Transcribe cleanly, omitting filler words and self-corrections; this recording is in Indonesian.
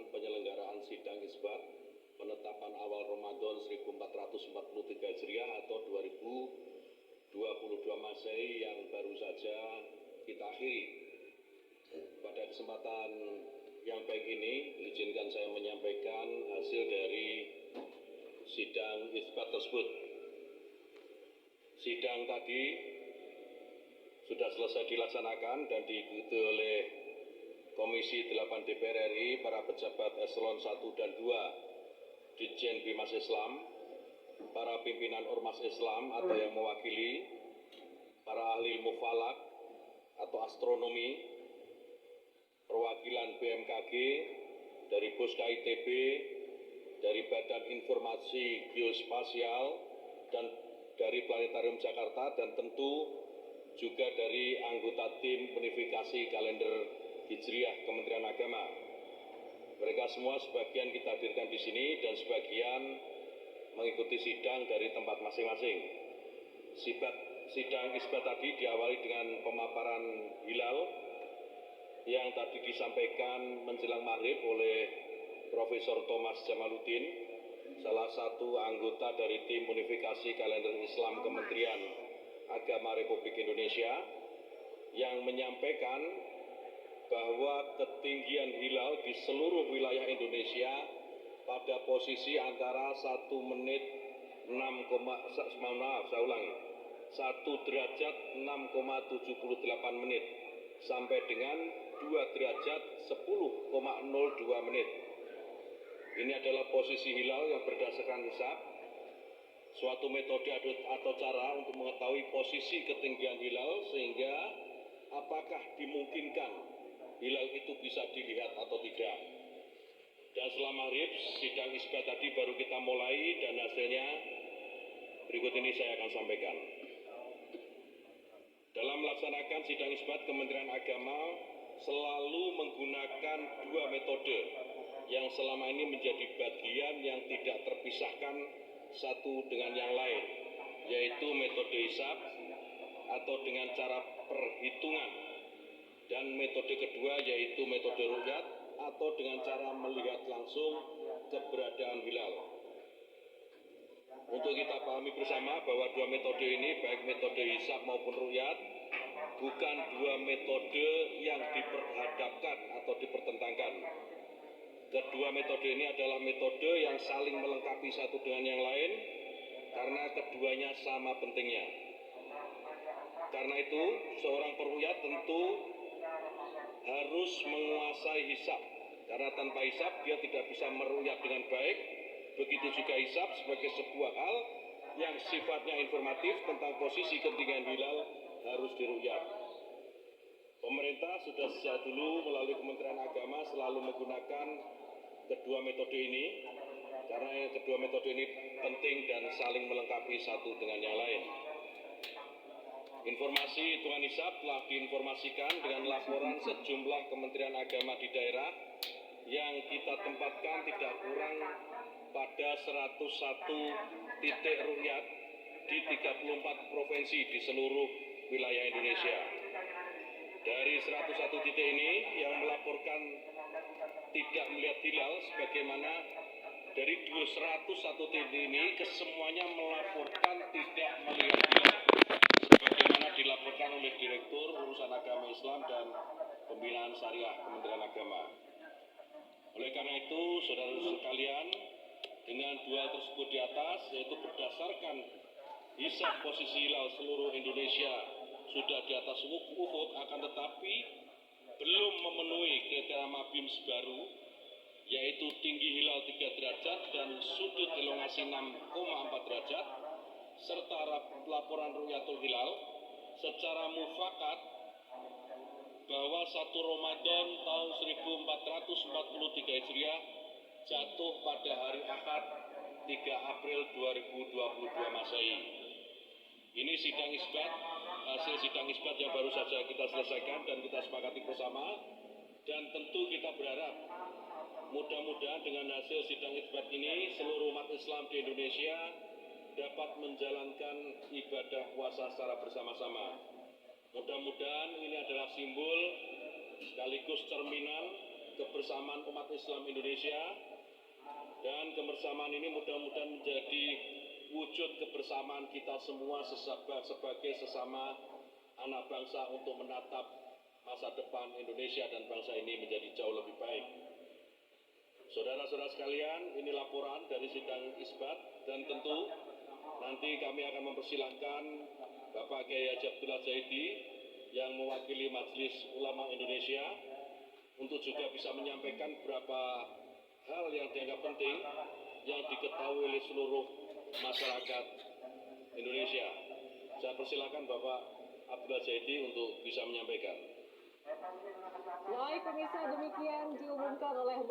penyelenggaraan sidang isbat penetapan awal Ramadan 1443 Hijriah atau 2022 Masehi yang baru saja kita akhiri. Pada kesempatan yang baik ini, izinkan saya menyampaikan hasil dari sidang isbat tersebut. Sidang tadi sudah selesai dilaksanakan dan diikuti oleh Komisi 8 DPR RI, para pejabat eselon 1 dan 2, Ditjen Bimas Islam, para pimpinan Ormas Islam atau yang mewakili, para ahli ilmu falak atau astronomi, perwakilan BMKG, dari Puska ITB, dari Badan Informasi Geospasial, dan dari Planetarium Jakarta, dan tentu juga dari anggota tim planifikasi kalender Hijriah Kementerian Agama. Mereka semua sebagian kita hadirkan di sini dan sebagian mengikuti sidang dari tempat masing-masing. Sidang isbat tadi diawali dengan pemaparan hilal yang tadi disampaikan menjelang maghrib oleh Profesor Thomas Jamaluddin, salah satu anggota dari tim unifikasi kalender Islam Kementerian Agama Republik Indonesia, yang menyampaikan bahwa ketinggian hilal di seluruh wilayah Indonesia pada posisi antara 1 derajat 6,78 menit sampai dengan 2 derajat 10,02 menit. Ini adalah posisi hilal yang berdasarkan hisab, suatu metode atau cara untuk mengetahui posisi ketinggian hilal sehingga apakah dimungkinkan hilal itu bisa dilihat atau tidak. Dan setelah maghrib, sidang isbat tadi baru kita mulai dan hasilnya berikut ini saya akan sampaikan. Dalam melaksanakan sidang isbat, Kementerian Agama selalu menggunakan 2 metode yang selama ini menjadi bagian yang tidak terpisahkan satu dengan yang lain, yaitu metode hisab atau dengan cara perhitungan, dan metode kedua yaitu metode ru'yat atau dengan cara melihat langsung keberadaan hilal. Untuk kita pahami bersama bahwa 2 metode ini, baik metode hisab maupun ru'yat, bukan 2 metode yang diperhadapkan atau dipertentangkan. Kedua metode ini adalah metode yang saling melengkapi satu dengan yang lain karena keduanya sama pentingnya. Karena itu, seorang peru'yat tentu harus menguasai hisab, karena tanpa hisab dia tidak bisa meru'yat dengan baik. Begitu juga hisab sebagai sebuah hal yang sifatnya informatif tentang posisi ketinggian hilal harus diru'yat. Pemerintah sudah sejak dulu melalui Kementerian Agama selalu menggunakan kedua metode ini karena kedua metode ini penting dan saling melengkapi satu dengan yang lain. Informasi hitungan hisab telah diinformasikan dengan laporan sejumlah Kementerian Agama di daerah yang kita tempatkan tidak kurang pada 101 titik ru'yat di 34 provinsi di seluruh wilayah Indonesia. Dari 101 titik ini yang melaporkan tidak melihat hilal, sebagaimana dari 201 titik ini kesemuanya melaporkan tidak melihat hilal, sebagaimana dilaporkan oleh Direktur Urusan Agama Islam dan Pembinaan Syariah Kementerian Agama. Oleh karena itu, saudara-saudara sekalian, dengan 2 hal tersebut di atas, yaitu berdasarkan hisab posisi hilal seluruh Indonesia sudah di atas ufuk, akan tetapi belum memenuhi kriteria MABIMS baru, yaitu tinggi hilal 3 derajat dan sudut elongasi 6,4 derajat, serta laporan ru'yatul hilal secara mufakat bahwa 1 Ramadan tahun 1443 Hijriah jatuh pada hari Ahad 3 April 2022 Masehi. Ini sidang isbat, hasil sidang isbat yang baru saja kita selesaikan dan kita sepakati bersama, dan tentu kita berharap mudah-mudahan dengan hasil sidang isbat ini seluruh umat Islam di Indonesia dapat menjalankan ibadah puasa secara bersama-sama. Mudah-mudahan ini adalah simbol sekaligus cerminan kebersamaan umat Islam Indonesia, dan kebersamaan ini mudah-mudahan menjadi wujud kebersamaan kita semua sebagai sesama anak bangsa untuk menatap masa depan Indonesia dan bangsa ini menjadi jauh lebih baik. Saudara-saudara sekalian, ini laporan dari sidang isbat, dan tentu nanti kami akan mempersilahkan Bapak Kiai Haji Abdullah Zaidi yang mewakili Majelis Ulama Indonesia untuk juga bisa menyampaikan beberapa hal yang dianggap penting yang diketahui oleh seluruh masyarakat Indonesia. Saya persilakan Bapak Abdullah Zaidi untuk bisa menyampaikan. Baik pemirsa, demikian diumumkan oleh